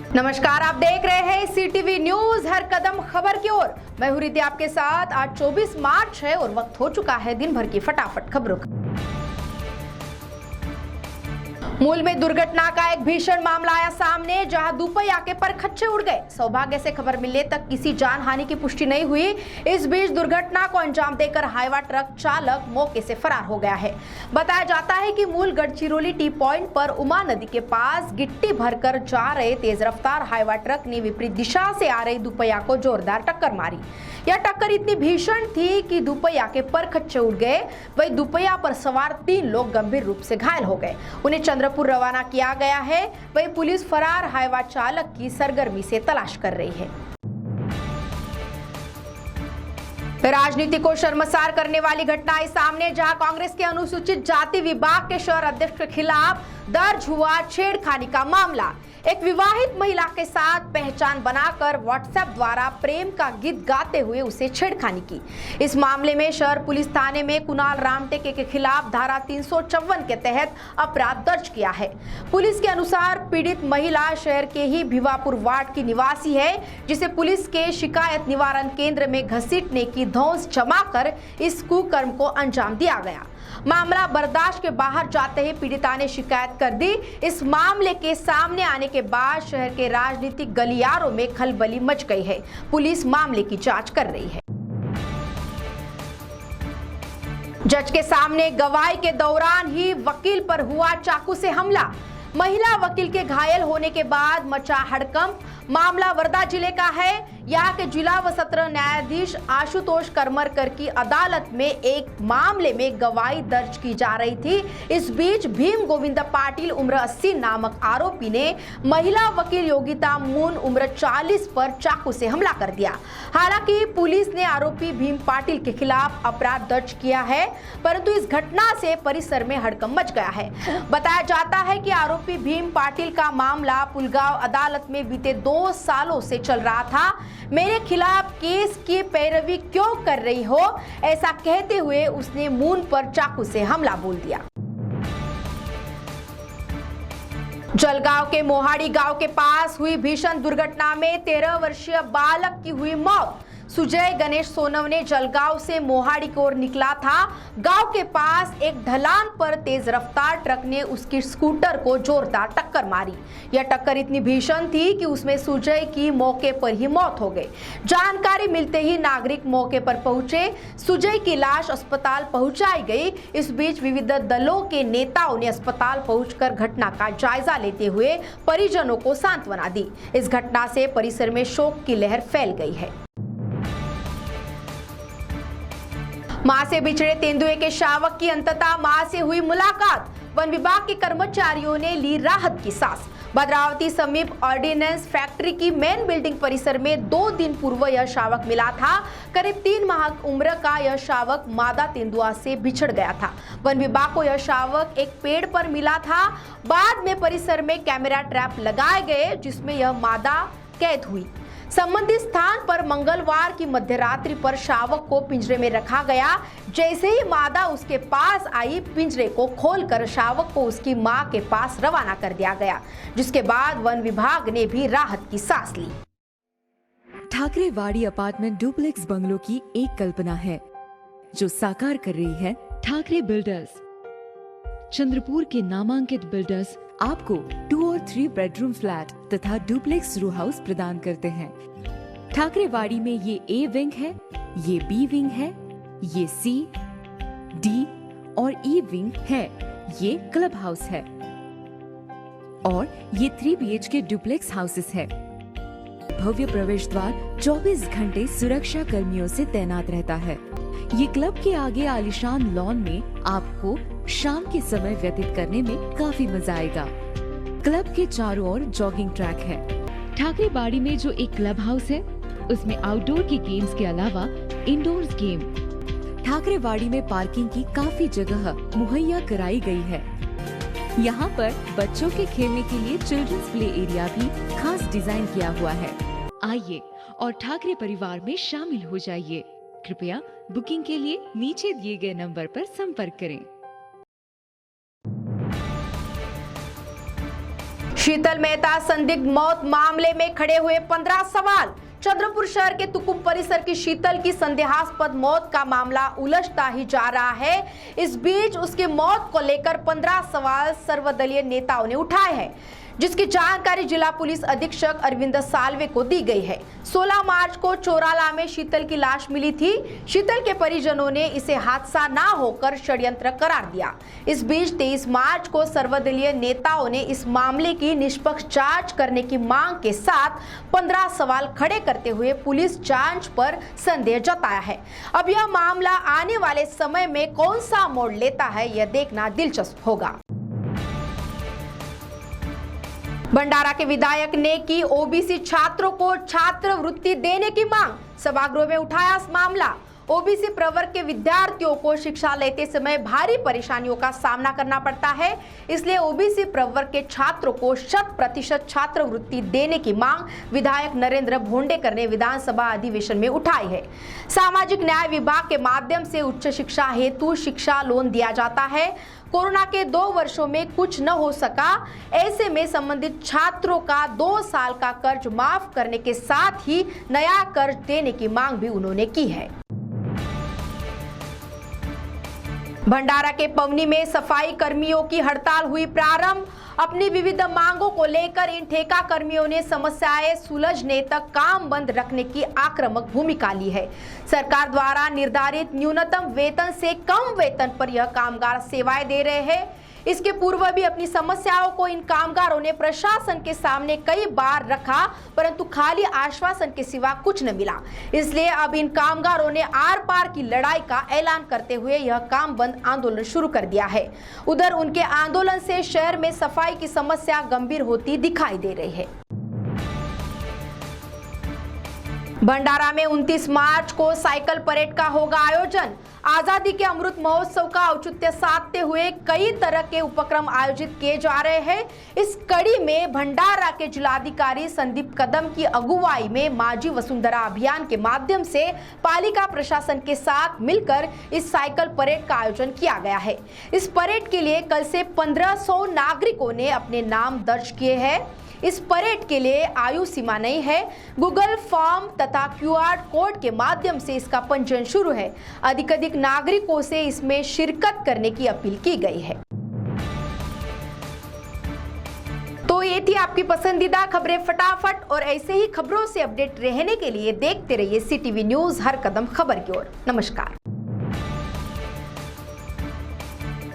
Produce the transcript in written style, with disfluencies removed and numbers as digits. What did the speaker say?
नमस्कार, आप देख रहे हैं CTV न्यूज, हर कदम खबर की ओर। मैं हूं रिद्धि आपके साथ। आज 24 मार्च है और वक्त हो चुका है दिन भर की फटाफट खबरों का। मूल में दुर्घटना का एक भीषण मामला आया सामने, जहां दुपहिया के परखच्चे उड़ गए। सौभाग्य से खबर मिलने तक किसी जान हानि की पुष्टि नहीं हुई। इस बीच दुर्घटना को अंजाम देकर हाईवा ट्रक चालक मौके से फरार हो गया है। बताया जाता है कि मूल गढ़चिरौली टी पॉइंट पर उमा नदी के पास गिट्टी भरकर जा रहे तेज रफ्तार हाईवा ट्रक ने विपरीत दिशा से आ रही दुपहिया को जोरदार टक्कर मारी। यह टक्कर इतनी भीषण थी कि दुपहिया के परखच्चे उड़ गए। वही दुपहिया पर सवार 3 लोग गंभीर रूप से घायल हो गए। उन्हें चंद्रपुर रवाना किया गया है। वही पुलिस फरार हाईवा चालक की सरगर्मी से तलाश कर रही है। राजनीति को शर्मसार करने वाली घटना आई सामने, जहां कांग्रेस के अनुसूचित जाति विभाग के शहर अध्यक्ष के खिलाफ दर्ज हुआ छेड़खानी का मामला। एक विवाहित महिला के साथ पहचान बनाकर व्हाट्सएप द्वारा प्रेम का गीत गाते हुए उसे छेड़खानी की। इस मामले में शहर पुलिस थाने में कुणाल रामटेके के खिलाफ धारा 354 के तहत अपराध दर्ज किया है। पुलिस के अनुसार पीड़ित महिला शहर के ही भिवापुर वार्ड की निवासी है, जिसे पुलिस के शिकायत निवारण केंद्र में घसीटने की धौंस जमाकर इस कुकर्म को अंजाम दिया गया। मामला बर्दाश्त के बाहर जाते ही पीड़िता ने शिकायत कर दी। इस मामले के सामने आने के बाद शहर के राजनीतिक गलियारों में खलबली मच गई है। पुलिस मामले की जांच कर रही है। जज के सामने गवाही के दौरान ही वकील पर हुआ चाकू से हमला। महिला वकील के घायल होने के बाद मचा हड़कंप। मामला वर्धा जिले का है। यहाँ के जिला व सत्र न्यायाधीश आशुतोष करमरकर की अदालत में एक मामले में गवाही दर्ज की जा रही थी। इस बीच भीम गोविंद पाटिल उम्र 80 नामक आरोपी ने महिला वकील योगिता मून उम्र 40 पर चाकू से हमला कर दिया। हालांकि पुलिस ने आरोपी भीम पाटिल के खिलाफ अपराध दर्ज किया है, परंतु इस घटना से परिसर में हड़कंप मच गया है। बताया जाता है कि आरोपी भीम पाटिल का मामला पुलगांव अदालत में बीते 2 सालों से चल रहा था। मेरे खिलाफ केस की पैरवी क्यों कर रही हो, ऐसा कहते हुए उसने मून पर चाकू से हमला बोल दिया। जलगांव के मोहाड़ी गांव के पास हुई भीषण दुर्घटना में 13 वर्षीय बालक की हुई मौत। सुजय गणेश सोनवने जलगांव से मोहाड़ी की ओर निकला था। गांव के पास एक ढलान पर तेज रफ्तार ट्रक ने उसकी स्कूटर को जोरदार टक्कर मारी। यह टक्कर इतनी भीषण थी कि उसमें सुजय की मौके पर ही मौत हो गई। जानकारी मिलते ही नागरिक मौके पर पहुंचे। सुजय की लाश अस्पताल पहुंचाई गई। इस बीच विविध दलों के नेताओं ने अस्पताल पहुंचकर घटना का जायजा लेते हुए परिजनों को सांत्वना दी। इस घटना से परिसर में शोक की लहर फैल गई है। मां से बिछड़े तेंदुए के शावक की अंततः मां से हुई मुलाकात। वन विभाग के कर्मचारियों ने ली राहत की सांस। भद्रावती समीप ऑर्डिनेंस फैक्ट्री की मेन बिल्डिंग परिसर में 2 दिन पूर्व यह शावक मिला था। करीब 3 माह उम्र का यह शावक मादा तेंदुआ से बिछड़ गया था। वन विभाग को यह शावक एक पेड़ पर मिला था। बाद में परिसर में कैमरा ट्रैप लगाए गए, जिसमें यह मादा कैद हुई। संबंधित स्थान पर मंगलवार की मध्यरात्रि पर शावक को पिंजरे में रखा गया। जैसे ही मादा उसके पास आई, पिंजरे को खोलकर शावक को उसकी मां के पास रवाना कर दिया गया, जिसके बाद वन विभाग ने भी राहत की सांस ली। ठाकरेवाड़ी अपार्टमेंट डुप्लेक्स बंगलों की एक कल्पना है जो साकार कर रही है ठाकरे बिल्डर्स। चंद्रपुर के नामांकित बिल्डर्स आपको 2 और 3 बेडरूम फ्लैट तथा डुप्लेक्स रो हाउस प्रदान करते हैं। ठाकरेवाड़ी में ये A विंग है, ये B विंग है, ये C, D और E विंग है, ये क्लब हाउस है और ये 3 BHK डुप्लेक्स हाउसेस है। भव्य प्रवेश द्वार 24 घंटे सुरक्षा कर्मियों से तैनात रहता है। ये क्लब के आगे आलीशान लॉन में आपको शाम के समय व्यतीत करने में काफी मजा आएगा। क्लब के चारों ओर जॉगिंग ट्रैक है। ठाकरेवाड़ी में जो एक क्लब हाउस है, उसमें आउटडोर के गेम्स के अलावा इंडोर्स गेम। ठाकरेवाड़ी में पार्किंग की काफी जगह मुहैया कराई गई है। यहाँ पर बच्चों के खेलने के लिए चिल्ड्रंस प्ले एरिया भी खास डिजाइन किया हुआ है। आइए और ठाकरे परिवार में शामिल हो जाइए। कृपया बुकिंग के लिए नीचे दिए गए नंबर पर संपर्क करें। शीतल मेहता संदिग्ध मौत मामले में खड़े हुए 15 सवाल। चंद्रपुर शहर के तुकुम परिसर की शीतल की संदेहास्पद मौत का मामला उलझता ही जा रहा है। इस बीच उसकी मौत को लेकर 15 सवाल सर्वदलीय नेताओं ने उठाए हैं, जिसकी जानकारी जिला पुलिस अधीक्षक अरविंद साल्वे को दी गई है। 16 मार्च को चोराला में शीतल की लाश मिली थी। शीतल के परिजनों ने इसे हादसा ना होकर षड्यंत्र करार दिया। इस बीच 23 मार्च को सर्वदलीय नेताओं ने इस मामले की निष्पक्ष जांच करने की मांग के साथ 15 सवाल खड़े करते हुए पुलिस जांच पर संदेह जताया है। अब यह मामला आने वाले समय में कौन सा मोड़ लेता है, यह देखना दिलचस्प होगा। भंडारा के विधायक ने की ओबीसी छात्रों को छात्रवृत्ति देने की मांग। सभागृह में उठाया इस मामला। ओबीसी प्रवर्ग के विद्यार्थियों को शिक्षा लेते समय भारी परेशानियों का सामना करना पड़ता है, इसलिए ओबीसी प्रवर्ग के छात्रों को 100% छात्रवृत्ति देने की मांग विधायक नरेंद्र भोंडेकर ने विधानसभा अधिवेशन में उठाई है। सामाजिक न्याय विभाग के माध्यम से उच्च शिक्षा हेतु शिक्षा लोन दिया जाता है। कोरोना के 2 वर्षों में कुछ न हो सका, ऐसे में संबंधित छात्रों का 2 साल का कर्ज माफ करने के साथ ही नया कर्ज देने की मांग भी उन्होंने की है। भंडारा के पवनी में सफाई कर्मियों की हड़ताल हुई प्रारंभ। अपनी विविध मांगों को लेकर इन ठेका कर्मियों ने समस्याएं सुलझने तक काम बंद रखने की आक्रामक भूमिका ली है। सरकार द्वारा निर्धारित न्यूनतम वेतन से कम वेतन पर यह कामगार सेवाएं दे रहे हैं। इसके पूर्व भी अपनी समस्याओं को इन कामगारों ने प्रशासन के सामने कई बार रखा, परंतु खाली आश्वासन के सिवा कुछ न मिला। इसलिए अब इन कामगारों ने आर पार की लड़ाई का ऐलान करते हुए यह काम बंद आंदोलन शुरू कर दिया है। उधर उनके आंदोलन से शहर में सफाई की समस्या गंभीर होती दिखाई दे रही है। भंडारा में 29 मार्च को साइकिल परेड का होगा आयोजन। आजादी के अमृत महोत्सव का औचित्य साधते हुए कई तरह के उपक्रम आयोजित किए जा रहे हैं। इस कड़ी में भंडारा के जिलाधिकारी संदीप कदम की अगुवाई में माझी वसुंधरा अभियान के माध्यम से पालिका प्रशासन के साथ मिलकर इस साइकिल परेड का आयोजन किया गया है। इस परेड के लिए कल से 1500 नागरिकों ने अपने नाम दर्ज किए हैं। इस परेड के लिए आयु सीमा नहीं है। गूगल फॉर्म तथा QR कोड के माध्यम से इसका पंजीयन शुरू है। अधिक नागरिकों से इसमें शिरकत करने की अपील की गई है। तो ये थी आपकी पसंदीदा खबरें फटाफट, और ऐसे ही खबरों से अपडेट रहने के लिए देखते रहिए CTV न्यूज़, हर कदम खबर की ओर। नमस्कार।